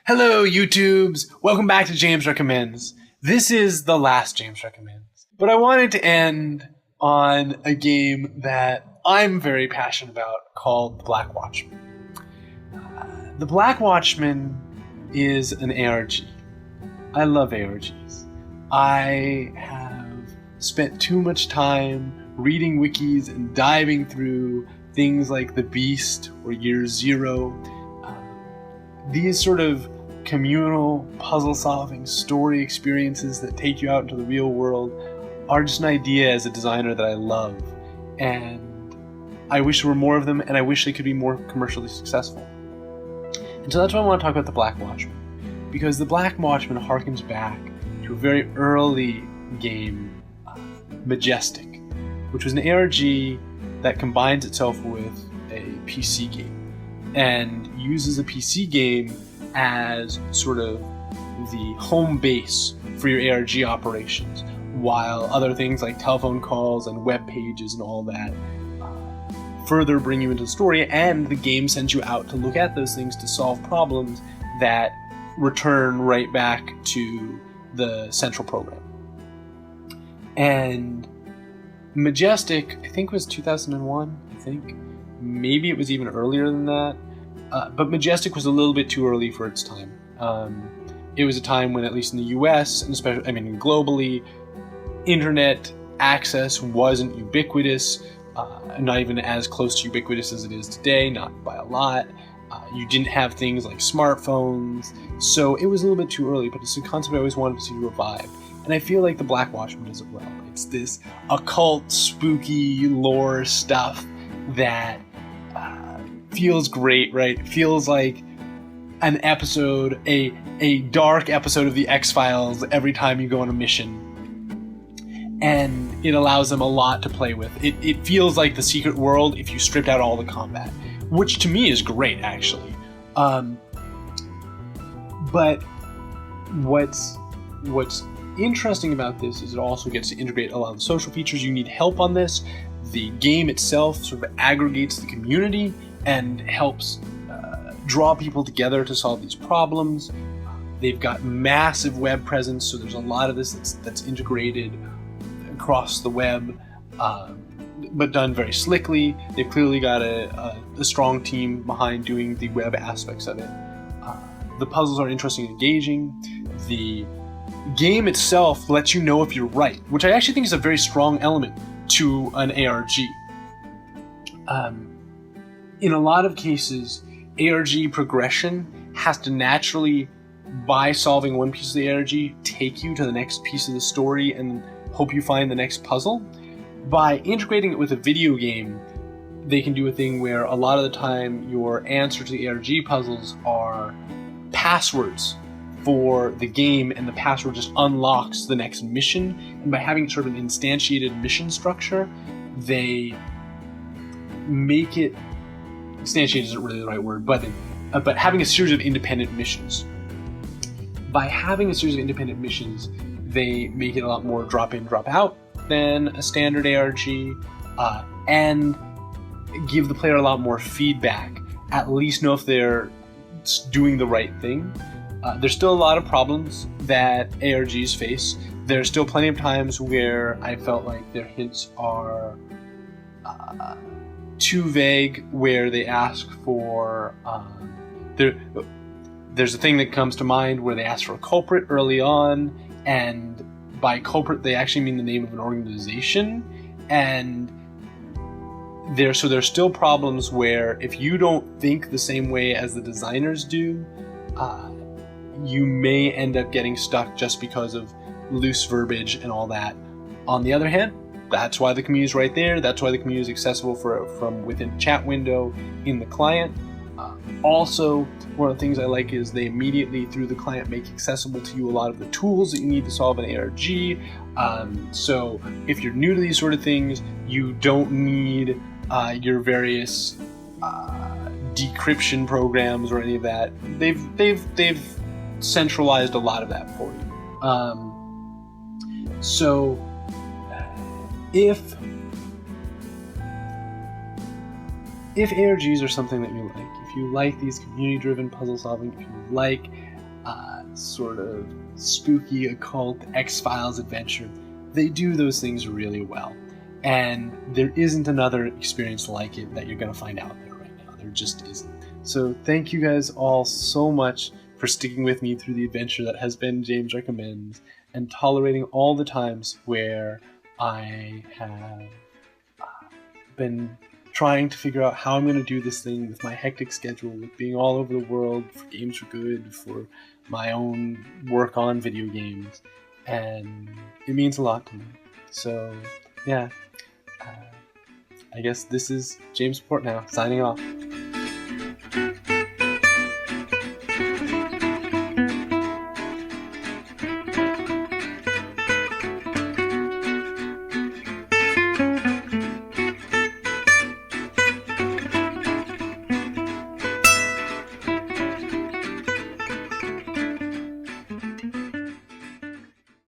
Hello, YouTubes! Welcome back to James Recommends. This is the last James Recommends. But I wanted to end on a game that I'm very passionate about called The Black Watchmen. The Black Watchmen is an ARG. I love ARGs. I have spent too much time reading wikis and diving through things like The Beast or Year Zero. These sort of communal, puzzle-solving story experiences that take you out into the real world are just an idea as a designer that I love. And I wish there were more of them, and I wish they could be more commercially successful. And so that's why I want to talk about The Black Watchmen. Because The Black Watchmen harkens back to a very early game, Majestic, which was an ARG that combines itself with a PC game and uses a PC game as sort of the home base for your ARG operations, while other things like telephone calls and web pages and all that further bring you into the story, and the game sends you out to look at those things to solve problems that return right back to the central program. And Majestic, I think, was 2001, I think. Maybe it was even earlier than that. But Majestic was a little bit too early for its time. It was a time when, at least in the US, and especially, globally, internet access wasn't ubiquitous, not even as close to ubiquitous as it is today, not by a lot. You didn't have things like smartphones, so it was a little bit too early, but it's a concept I always wanted to see revive. And I feel like The Black Watchmen does it well. It's this occult, spooky lore stuff that feels great, right? It feels like an episode, a dark episode of the X-Files every time you go on a mission. And it allows them a lot to play with. It feels like The Secret World if you stripped out all the combat, which to me is great, actually. But what's interesting about this is it also gets to integrate a lot of the social features. You need help on this. The game itself sort of aggregates the community and helps draw people together to solve these problems. They've got massive web presence, so there's a lot of this that's integrated across the web, but done very slickly. They've clearly got a strong team behind doing the web aspects of it. The puzzles are interesting and engaging. The game itself lets you know if you're right, which I actually think is a very strong element to an ARG. In a lot of cases, ARG progression has to naturally, by solving one piece of the ARG, take you to the next piece of the story and hope you find the next puzzle. By integrating it with a video game, they can do a thing where a lot of the time your answer to the ARG puzzles are passwords for the game, and the password just unlocks the next mission. And by having sort of an instantiated mission structure, they make it... Instantiate isn't really the right word, but having a series of independent missions. By having a series of independent missions, they make it a lot more drop-in, drop-out than a standard ARG, and give the player a lot more feedback, at least know if they're doing the right thing. There's still a lot of problems that ARGs face. There's still plenty of times where I felt like their hints are too vague, where they ask for... There's a thing that comes to mind where they ask for a culprit early on, and by culprit they actually mean the name of an organization, and there's still problems where if you don't think the same way as the designers do, you may end up getting stuck just because of loose verbiage and all that. On the other hand, that's why the community is right there. That's why the community is accessible from within the chat window in the client. Also, one of the things I like is they immediately, through the client, make accessible to you a lot of the tools that you need to solve an ARG. So if you're new to these sort of things, you don't need your various decryption programs or any of that. They've centralized a lot of that for you. So if ARGs are something that you like, if you like these community-driven puzzle solving, if you like sort of spooky occult X-Files adventure. They do those things really well. And there isn't another experience like it that you're going to find out there right now. There just isn't. So thank you guys all so much for sticking with me through the adventure that has been James Recommends, and tolerating all the times where I have been trying to figure out how I'm going to do this thing with my hectic schedule, with being all over the world for Games for Good, for my own work on video games, and it means a lot to me. So, yeah, I guess this is James Portnow signing off.